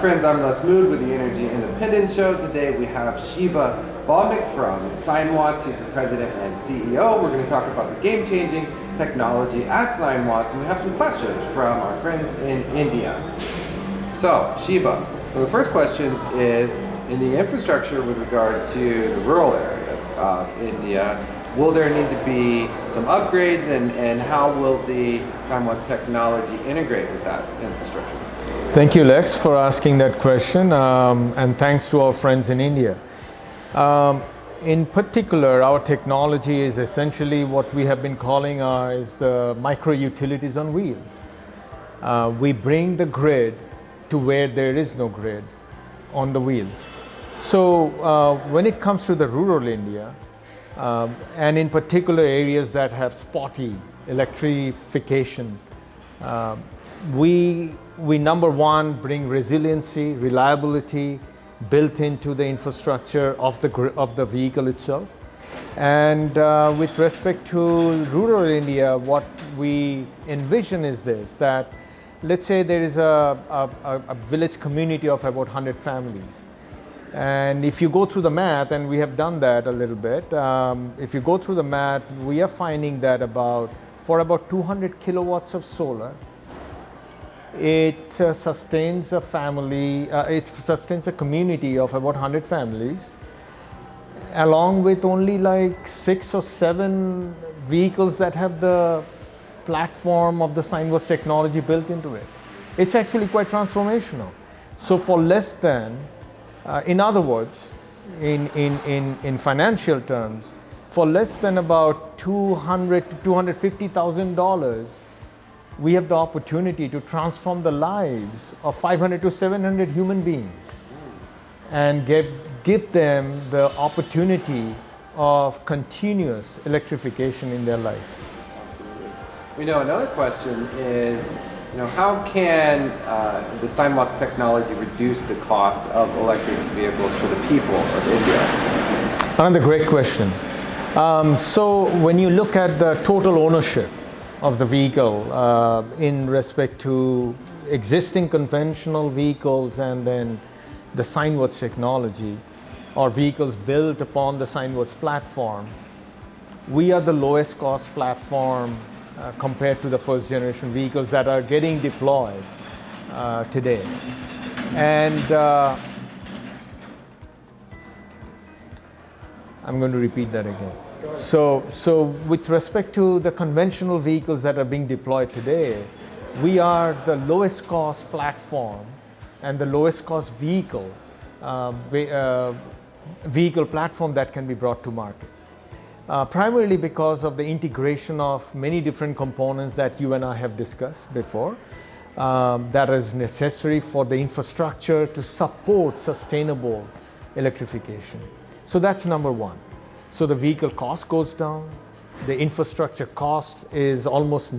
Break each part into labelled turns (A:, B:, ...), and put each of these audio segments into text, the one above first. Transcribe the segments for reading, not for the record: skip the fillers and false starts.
A: friends, I'm Les Mood with the Energy Independent Show. Today we have Shiba Bhowmik from Sinewatts. He's the president and CEO. We're going to talk about the game-changing technology at Sinewatts, and we have some questions from our friends in India. So, Shiba, one of the first questions is, in the infrastructure with regard to the rural areas of India, will there need to be some upgrades, and how will the Sinewatts technology integrate with that infrastructure?
B: Thank you, Lex, for asking that question, and thanks to our friends in India. In particular, our technology is essentially what we have been calling is the micro-utilities on wheels. We bring the grid to where there is no grid on the wheels. So when it comes to the rural India, and in particular areas that have spotty electrification, we number one bring resiliency, reliability built into the infrastructure of the vehicle itself. And with respect to rural India, what we envision is this: that let's say there is a village community of about 100 families. And if you go through the math, and we have done that a little bit, if you go through the math, we are finding that for about 200 kilowatts of solar, it sustains a family, it sustains a community of about 100 families, along with only like 6 or 7 vehicles that have the platform of the Sinewatts technology built into it. It's actually quite transformational. So for less than, in other words, in financial terms, for less than about $200,000 to $250,000, we have the opportunity to transform the lives of 500 to 700 human beings and give them the opportunity of continuous electrification in their life.
A: Absolutely. We know another question is, how can the Sinewatts technology reduce the cost of electric vehicles for the people of India?
B: Another great question. So when you look at the total ownership of the vehicle in respect to existing conventional vehicles and then the Sinewatts technology, or vehicles built upon the Sinewatts platform, we are the lowest cost platform compared to the first generation vehicles that are getting deployed today. And I'm going to repeat that again. So with respect to the conventional vehicles that are being deployed today, we are the lowest cost platform and the lowest cost vehicle platform that can be brought to market. Primarily because of the integration of many different components that you and I have discussed before, that is necessary for the infrastructure to support sustainable electrification. So that's number one. So the vehicle cost goes down, the infrastructure cost is almost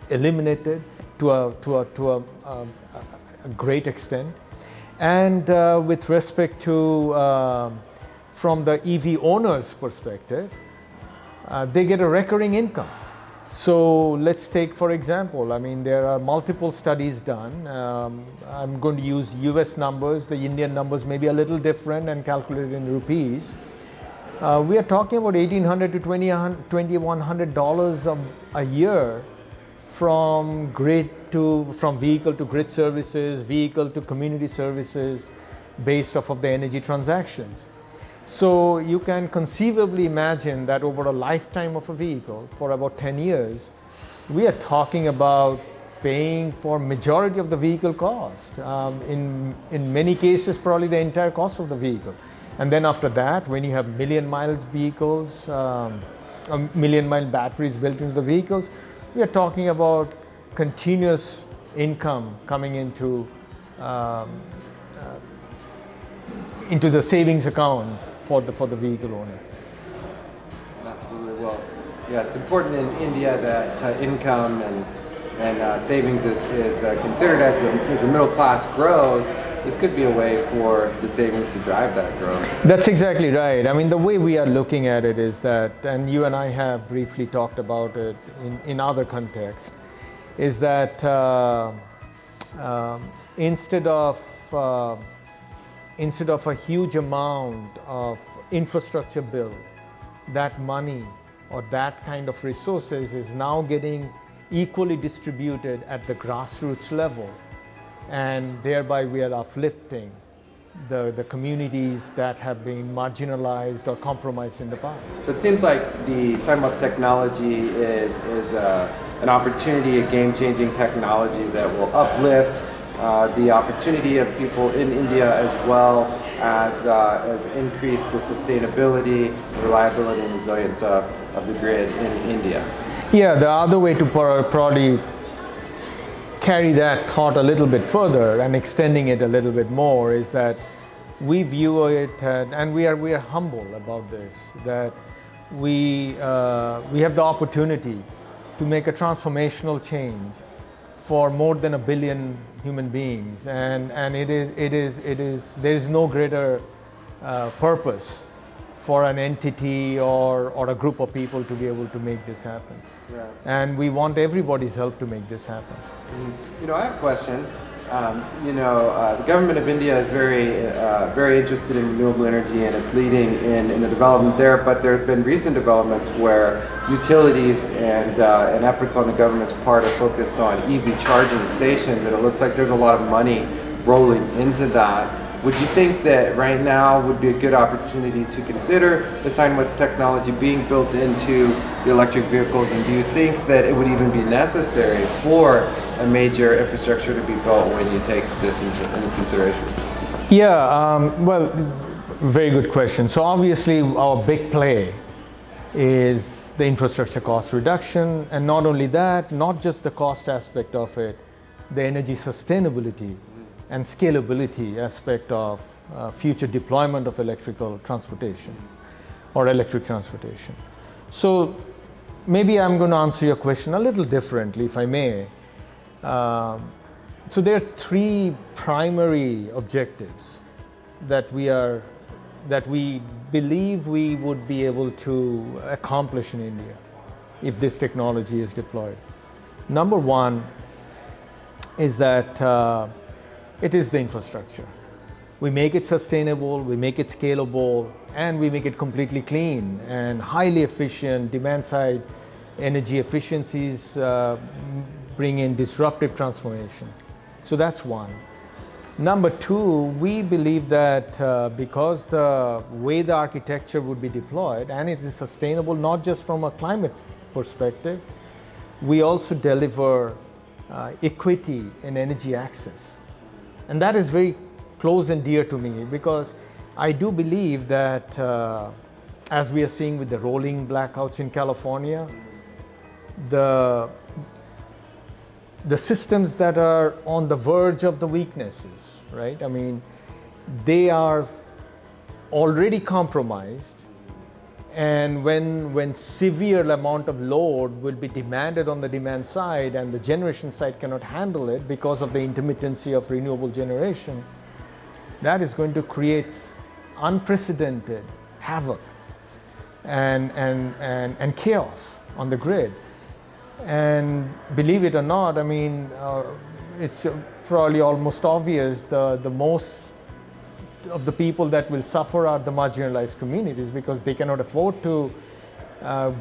B: eliminated to a great extent. And with respect to, from the EV owner's perspective, they get a recurring income. So let's take, for example, there are multiple studies done. I'm going to use US numbers. The Indian numbers may be a little different and calculated in rupees. We are talking about $1,800 to $2,100 a year from vehicle to grid services, vehicle to community services, based off of the energy transactions. So you can conceivably imagine that over a lifetime of a vehicle, for about 10 years, we are talking about paying for majority of the vehicle cost. In many cases, probably the entire cost of the vehicle. And then after that, when you have million-mile vehicles, million-mile batteries built into the vehicles, we are talking about continuous income coming into the savings account for the vehicle owner.
A: Absolutely. Well, yeah, it's important in India that income and savings is considered as the middle class grows. This could be a way for the savings to drive that growth.
B: That's exactly right. The way we are looking at it is that, and you and I have briefly talked about it in other contexts, is that instead of instead of a huge amount of infrastructure build, that money or that kind of resources is now getting equally distributed at the grassroots level, and thereby we are uplifting the communities that have been marginalized or compromised in the past.
A: So it seems like the Sinewatts technology is an opportunity, a game-changing technology that will uplift the opportunity of people in India, as well as increase the sustainability, reliability, and resilience of the grid in India.
B: Yeah, the other way to probably carry that thought a little bit further and extending it a little bit more is that we view it, and we are humble about this, that we have the opportunity to make a transformational change for more than 1 billion human beings, and there is no greater purpose for an entity or a group of people to be able to make this happen.
A: Right.
B: And we want everybody's help to make this happen.
A: You know, I have a question. The government of India is very interested in renewable energy, and it's leading in the development there. But there have been recent developments where utilities and efforts on the government's part are focused on EV charging stations, and it looks like there's a lot of money rolling into that. Would you think that right now would be a good opportunity to consider the Sinewatts technology being built into the electric vehicles, and do you think that it would even be necessary for a major infrastructure to be built when you take this into consideration?
B: Yeah, well, very good question. So obviously our big play is the infrastructure cost reduction, and not only that, not just the cost aspect of it, the energy sustainability and scalability aspect of future deployment of electrical transportation or electric transportation. So maybe I'm going to answer your question a little differently, if I may. So there are 3 primary objectives that we believe we would be able to accomplish in India if this technology is deployed. Number 1 is that it is the infrastructure. We make it sustainable, we make it scalable, and we make it completely clean and highly efficient. Demand side energy efficiencies bring in disruptive transformation. So that's 1. Number 2, we believe that because the way the architecture would be deployed, and it is sustainable not just from a climate perspective, we also deliver equity in energy access. And that is very close and dear to me, because I do believe that as we are seeing with the rolling blackouts in California, the systems that are on the verge of the weaknesses, right? I mean, they are already compromised, and when severe amount of load will be demanded on the demand side and the generation side cannot handle it because of the intermittency of renewable generation, that is going to create unprecedented havoc and chaos on the grid. And believe it or not, I mean, it's probably almost obvious the most of the people that will suffer are the marginalized communities, because they cannot afford to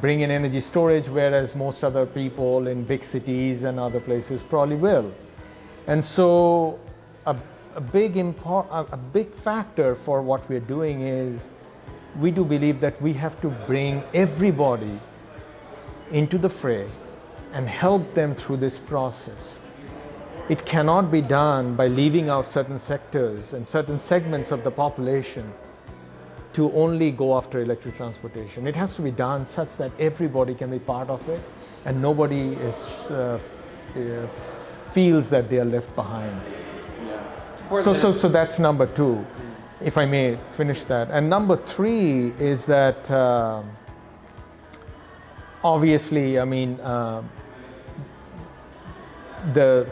B: bring in energy storage, whereas most other people in big cities and other places probably will. And so a big factor for what we're doing is we do believe that we have to bring everybody into the fray and help them through this process. It cannot be done by leaving out certain sectors and certain segments of the population to only go after electric transportation. It has to be done such that everybody can be part of it and nobody feels that they are left behind. Yeah. So that's number 2, if I may finish that. And number 3 is that obviously, I mean, the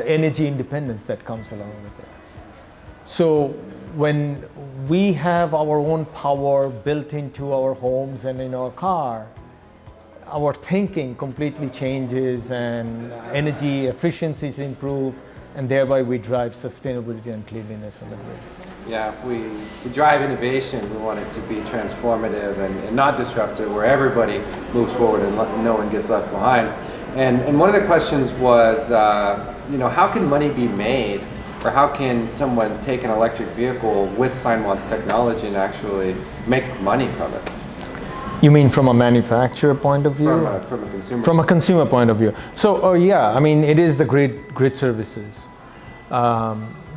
B: energy independence that comes along with it. So when we have our own power built into our homes and in our car, our thinking completely changes and energy efficiencies improve, and thereby we drive sustainability and cleanliness on the grid.
A: Yeah, if we drive innovation, we want it to be transformative and not disruptive, where everybody moves forward and no one gets left behind. And one of the questions was, how can money be made, or how can someone take an electric vehicle with Sinewatts technology and actually make money from it?
B: You mean from a manufacturer point of view?
A: From a consumer.
B: From a consumer point of view. So, it is the grid services.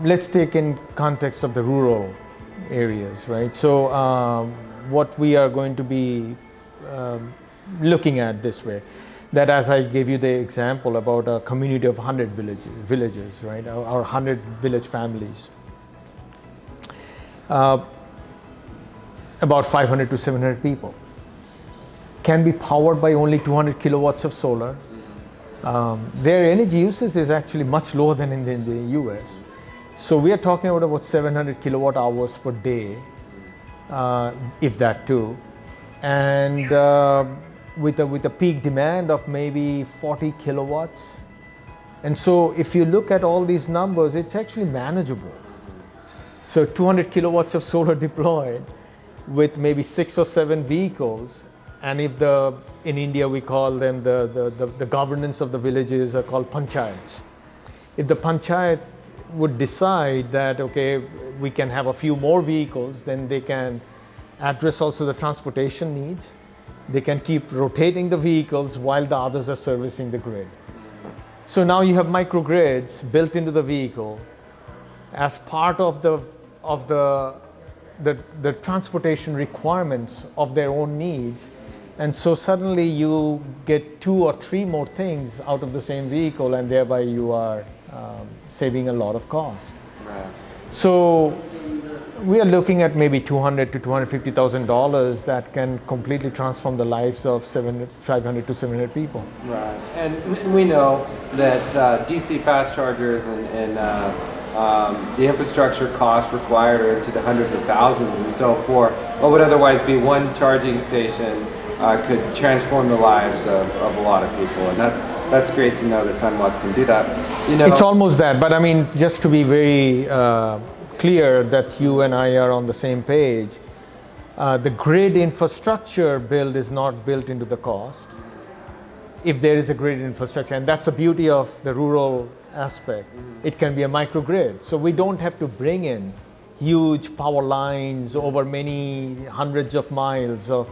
B: Let's take in context of the rural areas, right? So, what we are going to be looking at this way, that as I gave you the example about a community of 100 villages, right, or 100 village families, about 500 to 700 people, can be powered by only 200 kilowatts of solar. Their energy usage is actually much lower than in the US. So we are talking about 700 kilowatt hours per day, if that too, and with a peak demand of maybe 40 kilowatts. And so if you look at all these numbers, it's actually manageable. So 200 kilowatts of solar deployed with maybe 6 or 7 vehicles. And if in India we call them the governance of the villages are called panchayats. If the panchayat would decide that, okay, we can have a few more vehicles, then they can address also the transportation needs. They can keep rotating the vehicles while the others are servicing the grid. So now you have microgrids built into the vehicle as part of the transportation requirements of their own needs. And so suddenly you get 2 or 3 more things out of the same vehicle, and thereby you are saving a lot of cost.
A: Right.
B: So we are looking at maybe $200,000 to $250,000 that can completely transform the lives of 500 to 700 people.
A: Right, and we know that DC fast chargers and the infrastructure costs required are into the hundreds of thousands, and so for what would otherwise be one charging station could transform the lives of a lot of people, and that's great to know that Sinewatts can do that.
B: It's almost that, but I mean, just to be very clear that you and I are on the same page, the grid infrastructure build is not built into the cost if there is a grid infrastructure, and that's the beauty of the rural aspect. It can be a microgrid, so we don't have to bring in huge power lines over many hundreds of miles of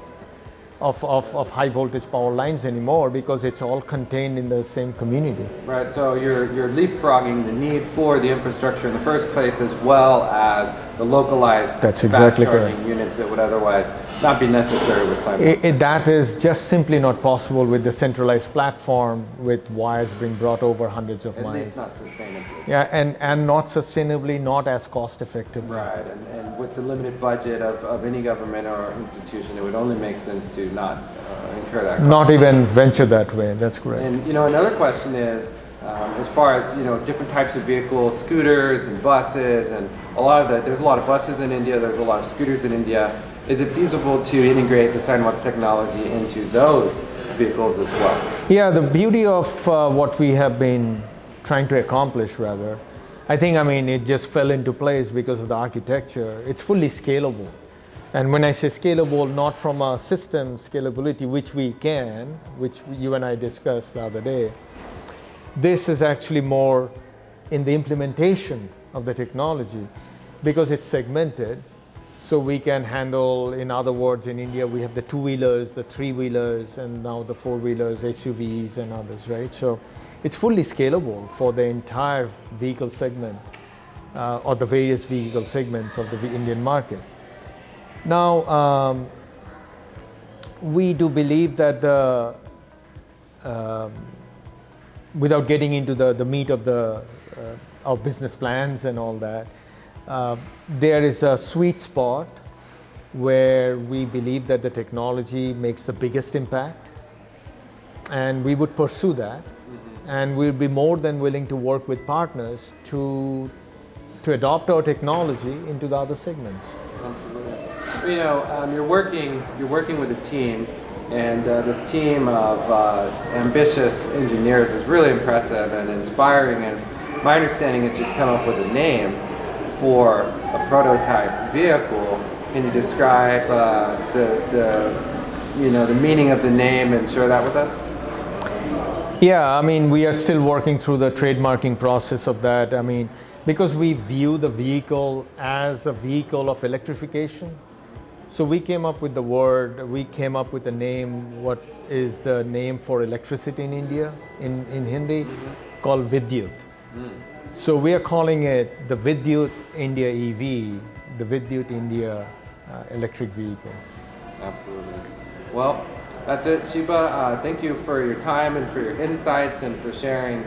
B: high voltage power lines anymore, because it's all contained in the same community.
A: Right, so you're leapfrogging the need for the infrastructure in the first place, as well as the localized
B: That's exactly
A: fast charging
B: correct.
A: units that would otherwise not be necessary with Sinewatts.
B: That is just simply not possible with the centralized platform with wires being brought over hundreds of miles.
A: At least not sustainably.
B: Yeah, and not sustainably, not as cost effective.
A: Right, and with the limited budget of any government or institution, it would only make sense to not incur that cost.
B: Not even venture that way, that's correct.
A: And another question is, as far as different types of vehicles, scooters and buses, and there's a lot of buses in India, there's a lot of scooters in India. Is it feasible to integrate the Sinewatts technology into those vehicles as well?
B: Yeah, the beauty of what we have been trying to accomplish, rather, I think, it just fell into place because of the architecture. It's fully scalable. And when I say scalable, not from a system scalability, which we can, which you and I discussed the other day, this is actually more in the implementation of the technology, because it's segmented. So we can handle, in other words, in India, we have the 2-wheelers, the 3-wheelers, and now the 4-wheelers, SUVs and others, right? So it's fully scalable for the entire vehicle segment, or the various vehicle segments of the Indian market. Now, we do believe that without getting into the meat of our business plans and all that, there is a sweet spot where we believe that the technology makes the biggest impact, and we would pursue that. And we'll be more than willing to work with partners to adopt our technology into the other segments.
A: Absolutely. You're working with a team, and this team of ambitious engineers is really impressive and inspiring. And my understanding is you've come up with a name for a prototype vehicle. Can you describe the meaning of the name and share that with us?
B: Yeah, I mean, we are still working through the trademarking process of that. I mean, because we view the vehicle as a vehicle of electrification. So we came up with the name, what is the name for electricity in India, in Hindi, called Vidyut. So we are calling it the Vidyut India EV, the Vidyut India electric vehicle.
A: Absolutely. Well, that's it, Shiba. Thank you for your time and for your insights and for sharing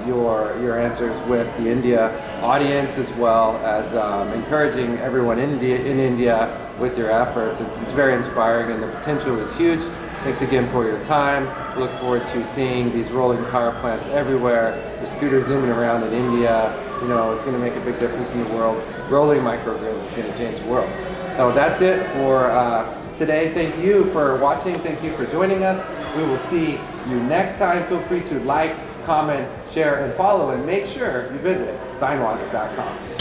A: your answers with the India audience, as well as encouraging everyone in India with your efforts. It's very inspiring and the potential is huge. Thanks again for your time. Look forward to seeing these rolling power plants everywhere. The scooters zooming around in India. It's going to make a big difference in the world. Rolling microgrids is going to change the world. So that's it for today. Thank you for watching. Thank you for joining us. We will see you next time. Feel free to like, comment, share, and follow, and make sure you visit Sinewatts.com.